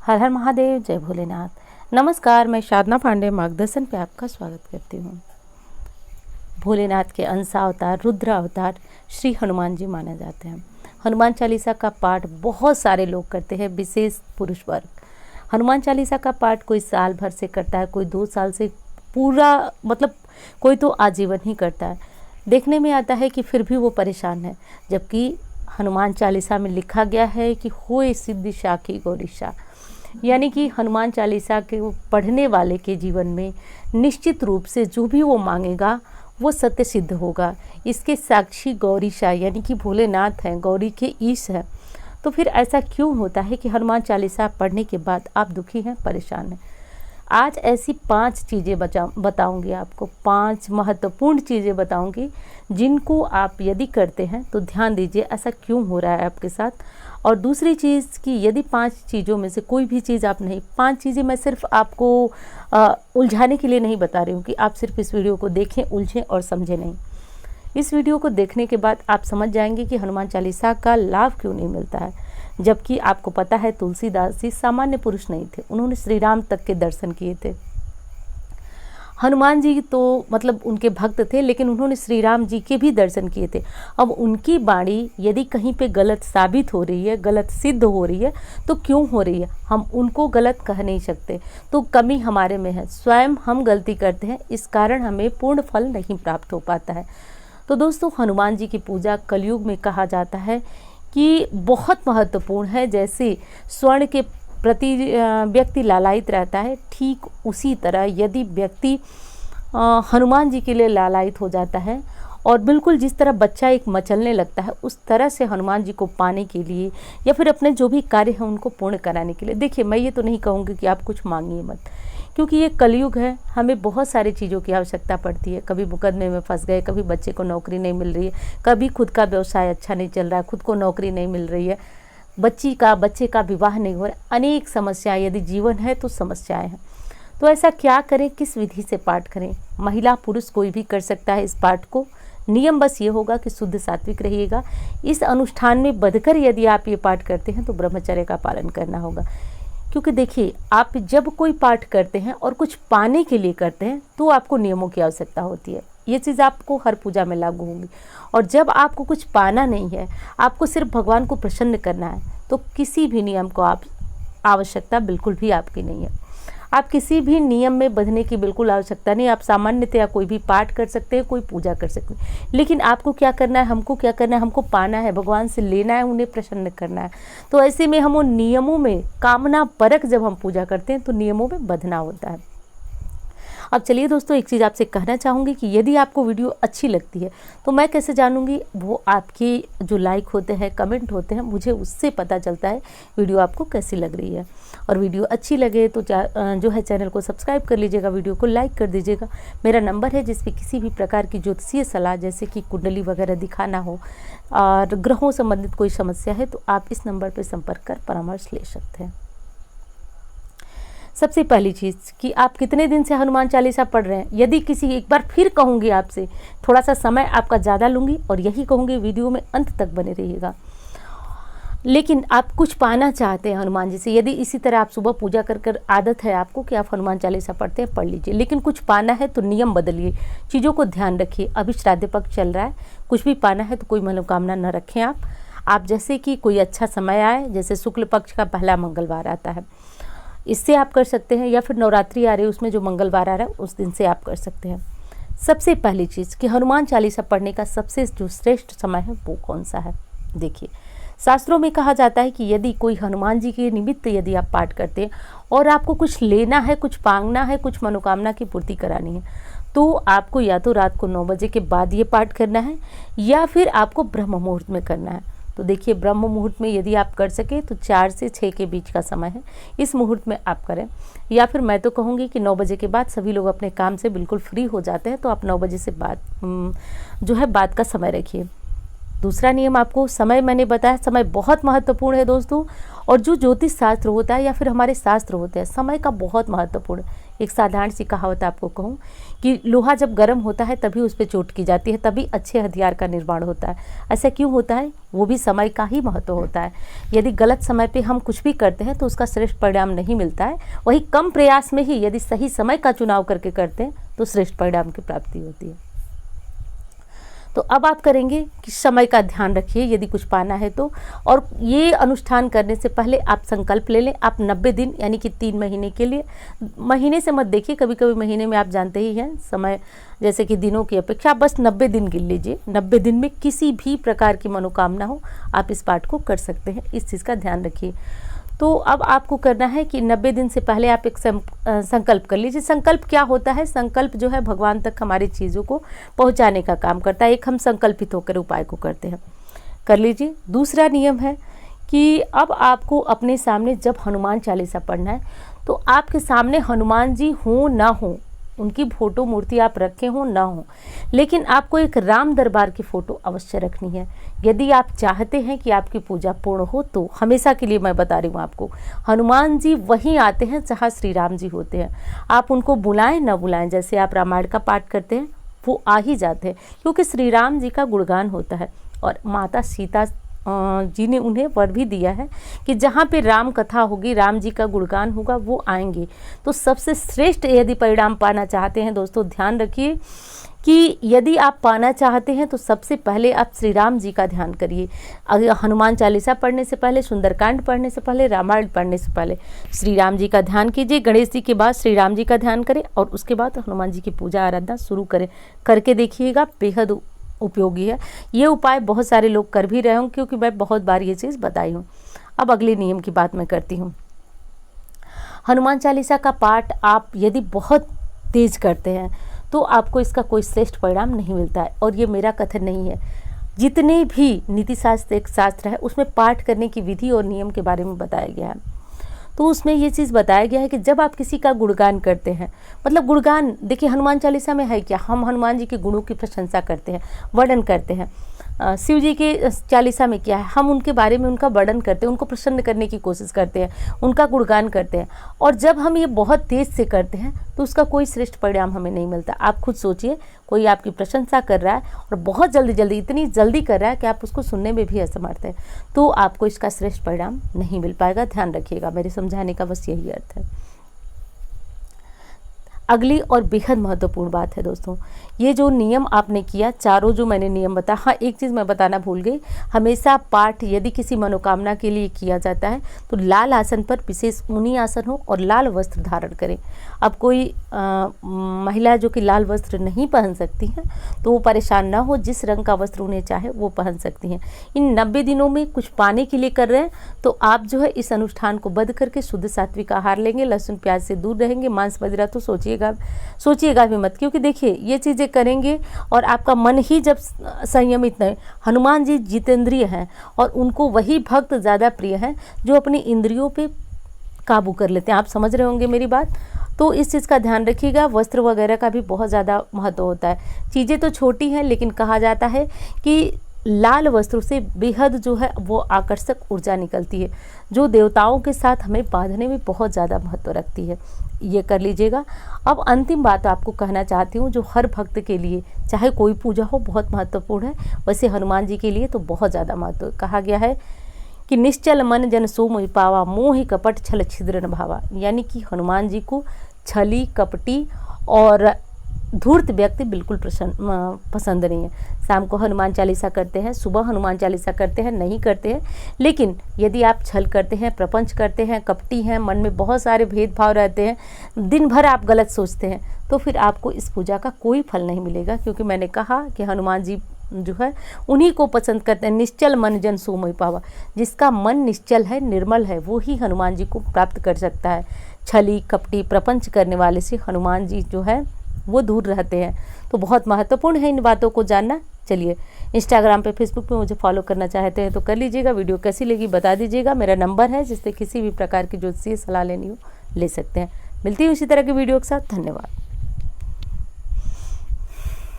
हर हर महादेव, जय भोलेनाथ। नमस्कार, मैं साधना पांडे मार्गदर्शन पे आपका स्वागत करती हूँ। भोलेनाथ के अंश अवतार, रुद्र अवतार श्री हनुमान जी माने जाते हैं। हनुमान चालीसा का पाठ बहुत सारे लोग करते हैं, विशेष पुरुष वर्ग। हनुमान चालीसा का पाठ कोई साल भर से करता है, कोई 2 साल से पूरा, मतलब कोई तो आजीवन ही करता है। देखने में आता है कि फिर भी वो परेशान है, जबकि हनुमान चालीसा में लिखा गया है कि होए सिद्धि साखी गौरीशा, यानी कि हनुमान चालीसा के पढ़ने वाले के जीवन में निश्चित रूप से जो भी वो मांगेगा वो सत्य सिद्ध होगा। इसके साक्षी गौरीशा यानी कि भोलेनाथ हैं, गौरी के ईश हैं। तो फिर ऐसा क्यों होता है कि हनुमान चालीसा पढ़ने के बाद आप दुखी हैं, परेशान हैं? आज ऐसी 5 चीज़ें बताऊंगी आपको, 5 महत्वपूर्ण चीज़ें बताऊंगी जिनको आप यदि करते हैं तो ध्यान दीजिए ऐसा क्यों हो रहा है आपके साथ। और दूसरी चीज़ कि यदि 5 चीज़ों में से कोई भी चीज़ आप नहीं, 5 चीज़ें मैं सिर्फ आपको उलझाने के लिए नहीं बता रही हूँ कि आप सिर्फ इस वीडियो को देखें, उलझें और समझें नहीं। इस वीडियो को देखने के बाद आप समझ जाएंगे कि हनुमान चालीसा का लाभ क्यों नहीं मिलता है। जबकि आपको पता है तुलसीदास जी सामान्य पुरुष नहीं थे, उन्होंने श्री राम तक के दर्शन किए थे। हनुमान जी तो मतलब उनके भक्त थे, लेकिन उन्होंने श्री राम जी के भी दर्शन किए थे। अब उनकी वाणी यदि कहीं पे गलत साबित हो रही है, गलत सिद्ध हो रही है, तो क्यों हो रही है? हम उनको गलत कह नहीं सकते, तो कमी हमारे में है, स्वयं हम गलती करते हैं, इस कारण हमें पूर्ण फल नहीं प्राप्त हो पाता है। तो दोस्तों, हनुमान जी की पूजा कलयुग में कहा जाता है कि बहुत महत्वपूर्ण है। जैसे स्वर्ण के प्रति व्यक्ति लालायित रहता है, ठीक उसी तरह यदि व्यक्ति हनुमान जी के लिए लालायित हो जाता है, और बिल्कुल जिस तरह बच्चा एक मचलने लगता है, उस तरह से हनुमान जी को पाने के लिए या फिर अपने जो भी कार्य हैं उनको पूर्ण कराने के लिए। देखिए, मैं ये तो नहीं कहूँगी कि आप कुछ मांगिए मत, क्योंकि ये कलयुग है, हमें बहुत सारी चीज़ों की आवश्यकता पड़ती है। कभी मुकदमे में फंस गए, कभी बच्चे को नौकरी नहीं मिल रही है, कभी खुद का व्यवसाय अच्छा नहीं चल रहा है, खुद को नौकरी नहीं मिल रही है, बच्चे का विवाह नहीं हो रहा, अनेक समस्याएं, यदि जीवन है तो समस्याएं हैं। तो ऐसा क्या करें, किस विधि से पाठ करें? महिला पुरुष कोई भी कर सकता है इस पाठ को। नियम बस ये होगा कि शुद्ध सात्विक रहिएगा। इस अनुष्ठान में बंधकर यदि आप ये पाठ करते हैं तो ब्रह्मचर्य का पालन करना होगा। क्योंकि देखिए, आप जब कोई पाठ करते हैं और कुछ पाने के लिए करते हैं तो आपको नियमों की आवश्यकता होती है। ये चीज़ आपको हर पूजा में लागू होगी। और जब आपको कुछ पाना नहीं है, आपको सिर्फ भगवान को प्रसन्न करना है, तो किसी भी नियम को आप आवश्यकता बिल्कुल भी आपकी नहीं है। आप किसी भी नियम में बंधने की बिल्कुल आवश्यकता नहीं। आप सामान्यतया कोई भी पाठ कर सकते हैं, कोई पूजा कर सकते हैं, लेकिन आपको क्या करना है, हमको क्या करना है, हमको पाना है, भगवान से लेना है, उन्हें प्रसन्न करना है। तो ऐसे में हम उन नियमों में कामना परक जब हम पूजा करते हैं तो नियमों में बंधना होता है। अब चलिए दोस्तों, एक चीज़ आपसे कहना चाहूँगी कि यदि आपको वीडियो अच्छी लगती है तो मैं कैसे जानूँगी? वो आपके जो लाइक होते हैं, कमेंट होते हैं, मुझे उससे पता चलता है वीडियो आपको कैसी लग रही है। और वीडियो अच्छी लगे तो जो है चैनल को सब्सक्राइब कर लीजिएगा, वीडियो को लाइक कर दीजिएगा। मेरा नंबर है जिस पे किसी भी प्रकार की ज्योतिषीय सलाह, जैसे कि कुंडली वगैरह दिखाना हो और ग्रहों संबंधित कोई समस्या है, तो आप इस नंबर पर संपर्क कर परामर्श ले सकते हैं। सबसे पहली चीज़ कि आप कितने दिन से हनुमान चालीसा पढ़ रहे हैं। यदि किसी, एक बार फिर कहूँगी आपसे, थोड़ा सा समय आपका ज़्यादा लूँगी और यही कहूँगी वीडियो में अंत तक बने रहिएगा। लेकिन आप कुछ पाना चाहते हैं हनुमान जी से, यदि इसी तरह आप सुबह पूजा कर आदत है आपको कि आप हनुमान चालीसा पढ़ते हैं, पढ़ लीजिए। लेकिन कुछ पाना है तो नियम बदलिए, चीज़ों को ध्यान रखिए। अभी श्राद्ध पक्ष चल रहा है, कुछ भी पाना है तो कोई मनोकामना न रखें आप जैसे कि कोई अच्छा समय आए, जैसे शुक्ल पक्ष का पहला मंगलवार आता है, इससे आप कर सकते हैं, या फिर नवरात्रि आ रही है उसमें जो मंगलवार आ रहा है उस दिन से आप कर सकते हैं। सबसे पहली चीज़ कि हनुमान चालीसा पढ़ने का सबसे जो श्रेष्ठ समय है वो कौन सा है? देखिए, शास्त्रों में कहा जाता है कि यदि कोई हनुमान जी के निमित्त यदि आप पाठ करते हैं और आपको कुछ लेना है, कुछ मांगना है, कुछ मनोकामना की पूर्ति करानी है, तो आपको या तो रात को 9 बजे के बाद ये पाठ करना है या फिर आपको ब्रह्म मुहूर्त में करना है। तो देखिए, ब्रह्म मुहूर्त में यदि आप कर सके तो 4 से 6 के बीच का समय है, इस मुहूर्त में आप करें। या फिर मैं तो कहूँगी कि 9 बजे के बाद सभी लोग अपने काम से बिल्कुल फ्री हो जाते हैं, तो आप 9 बजे से बाद जो है बाद का समय रखिए। दूसरा नियम आपको, समय मैंने बताया, समय बहुत महत्वपूर्ण है दोस्तों। और जो ज्योतिष शास्त्र होता है या फिर हमारे शास्त्र होते हैं, समय का बहुत महत्वपूर्ण है। एक साधारण सी कहावत आपको कहूँ कि लोहा जब गर्म होता है तभी उस पर चोट की जाती है, तभी अच्छे हथियार का निर्माण होता है। ऐसा क्यों होता है? वो भी समय का ही महत्व होता है। यदि गलत समय पे हम कुछ भी करते हैं तो उसका श्रेष्ठ परिणाम नहीं मिलता है। वही कम प्रयास में ही यदि सही समय का चुनाव करके करते हैं तो श्रेष्ठ परिणाम की प्राप्ति होती है। तो अब आप करेंगे कि समय का ध्यान रखिए यदि कुछ पाना है तो, और ये अनुष्ठान करने से पहले आप संकल्प ले लें। आप 90 दिन यानी कि 3 महीने के लिए, महीने से मत देखिए, कभी कभी महीने में आप जानते ही हैं समय जैसे कि दिनों की अपेक्षा, आप बस 90 दिन गिन लीजिए। 90 दिन में किसी भी प्रकार की मनोकामना हो आप इस पाठ को कर सकते हैं, इस चीज़ का ध्यान रखिए। तो अब आपको करना है कि 90 दिन से पहले आप एक संकल्प कर लीजिए। संकल्प क्या होता है? संकल्प जो है भगवान तक हमारी चीज़ों को पहुंचाने का काम करता है। एक हम संकल्पित होकर उपाय को करते हैं, कर लीजिए। दूसरा नियम है कि अब आपको अपने सामने जब हनुमान चालीसा पढ़ना है तो आपके सामने हनुमान जी हों ना हो, उनकी फोटो मूर्ति आप रखे हो ना हो, लेकिन आपको एक राम दरबार की फ़ोटो अवश्य रखनी है। यदि आप चाहते हैं कि आपकी पूजा पूर्ण हो तो हमेशा के लिए मैं बता रही हूँ आपको, हनुमान जी वहीं आते हैं जहाँ श्री राम जी होते हैं। आप उनको बुलाएं ना बुलाएं, जैसे आप रामायण का पाठ करते हैं वो आ ही जाते हैं, क्योंकि श्री राम जी का गुणगान होता है। और माता सीता जी ने उन्हें वर भी दिया है कि जहाँ पे राम कथा होगी, राम जी का गुणगान होगा, वो आएंगे। तो सबसे श्रेष्ठ यदि परिणाम पाना चाहते हैं दोस्तों, ध्यान रखिए कि यदि आप पाना चाहते हैं तो सबसे पहले आप श्री राम जी का ध्यान करिए। अगर हनुमान चालीसा पढ़ने से पहले, सुंदरकांड पढ़ने से पहले, रामायण पढ़ने से पहले श्री राम जी का ध्यान कीजिए। गणेश जी के बाद श्री राम जी का ध्यान करें और उसके बाद हनुमान जी की पूजा आराधना शुरू करें। करके देखिएगा, बेहद उपयोगी है। ये उपाय बहुत सारे लोग कर भी रहे हों, क्योंकि मैं बहुत बार ये चीज़ बताई हूँ। अब अगले नियम की बात मैं करती हूँ। हनुमान चालीसा का पाठ आप यदि बहुत तेज करते हैं तो आपको इसका कोई श्रेष्ठ परिणाम नहीं मिलता है। और ये मेरा कथन नहीं है, जितने भी नीति शास्त्र एक शास्त्र है उसमें पाठ करने की विधि और नियम के बारे में बताया गया है। तो उसमें ये चीज़ बताया गया है कि जब आप किसी का गुणगान करते हैं, मतलब गुणगान देखिए हनुमान चालीसा में है क्या, हम हनुमान जी के गुणों की प्रशंसा करते हैं, वर्णन करते हैं। शिव जी के चालीसा में क्या है, हम उनके बारे में उनका वर्णन करते हैं, उनको प्रसन्न करने की कोशिश करते हैं, उनका गुणगान करते हैं। और जब हम ये बहुत तेज़ से करते हैं तो उसका कोई श्रेष्ठ परिणाम हमें नहीं मिलता। आप खुद सोचिए, कोई आपकी प्रशंसा कर रहा है और बहुत जल्दी जल्दी, इतनी जल्दी कर रहा है कि आप उसको सुनने में भी असमर्थ हैं, तो आपको इसका श्रेष्ठ परिणाम नहीं मिल पाएगा। ध्यान रखिएगा, मेरे समझाने का बस यही अर्थ है। अगली और बेहद महत्वपूर्ण बात है दोस्तों, ये जो नियम आपने किया, चारों जो मैंने नियम बताया, हाँ एक चीज़ मैं बताना भूल गई, हमेशा पाठ यदि किसी मनोकामना के लिए किया जाता है तो लाल आसन पर, विशेष ऊनी आसन हो और लाल वस्त्र धारण करें। अब कोई महिला जो कि लाल वस्त्र नहीं पहन सकती हैं तो वो परेशान ना हो, जिस रंग का वस्त्र उन्हें चाहे वो पहन सकती हैं। इन 90 दिनों में कुछ पाने के लिए कर रहे हैं तो आप जो है इस अनुष्ठान को बंद करके शुद्ध सात्विक आहार लेंगे, लहसुन प्याज से दूर रहेंगे, मांस वगैरह तो सोचिएगा भी मत, क्योंकि देखिए ये चीज़ें करेंगे और आपका मन ही जब संयमित नहीं। हनुमान जी जितेंद्रिय हैं और उनको वही भक्त ज़्यादा प्रिय हैं जो अपनी इंद्रियों पे काबू कर लेते हैं। आप समझ रहे होंगे मेरी बात। तो इस चीज़ का ध्यान रखिएगा। वस्त्र वगैरह का भी बहुत ज़्यादा महत्व होता है। चीज़ें तो छोटी हैं, लेकिन कहा जाता है कि लाल वस्त्रों से बेहद जो है वो आकर्षक ऊर्जा निकलती है, जो देवताओं के साथ हमें बांधने में बहुत ज़्यादा महत्व रखती है। ये कर लीजिएगा। अब अंतिम बात आपको कहना चाहती हूँ, जो हर भक्त के लिए चाहे कोई पूजा हो बहुत महत्वपूर्ण है, वैसे हनुमान जी के लिए तो बहुत ज़्यादा महत्व। कहा गया है कि निश्चल मन जन सो मोहि पावा, मोहि कपट छल छिद्र न भावा। यानी कि हनुमान जी को छली, कपटी और धूर्त व्यक्ति बिल्कुल पसंद नहीं है। शाम को हनुमान चालीसा करते हैं, सुबह हनुमान चालीसा करते हैं, नहीं करते हैं, लेकिन यदि आप छल करते हैं, प्रपंच करते हैं, कपटी हैं, मन में बहुत सारे भेदभाव रहते हैं, दिन भर आप गलत सोचते हैं, तो फिर आपको इस पूजा का कोई फल नहीं मिलेगा। क्योंकि मैंने कहा कि हनुमान जी जो है उन्हीं को पसंद करते हैं। निश्चल मन जन सो मोहि पावा, जिसका मन निश्चल है, निर्मल है, वो ही हनुमान जी को प्राप्त कर सकता है। छली, कपटी, प्रपंच करने वाले से हनुमान जी जो है वो दूर रहते हैं। तो बहुत महत्वपूर्ण है इन बातों को जानना। चलिए, इंस्टाग्राम पे, फेसबुक पे मुझे फॉलो करना चाहते हैं तो कर लीजिएगा। वीडियो कैसी लगी बता दीजिएगा। मेरा नंबर है जिससे किसी भी प्रकार की ज्योतिषीय सलाह लेनी हो ले सकते हैं। मिलती हूँ इसी तरह की वीडियो के साथ। धन्यवाद।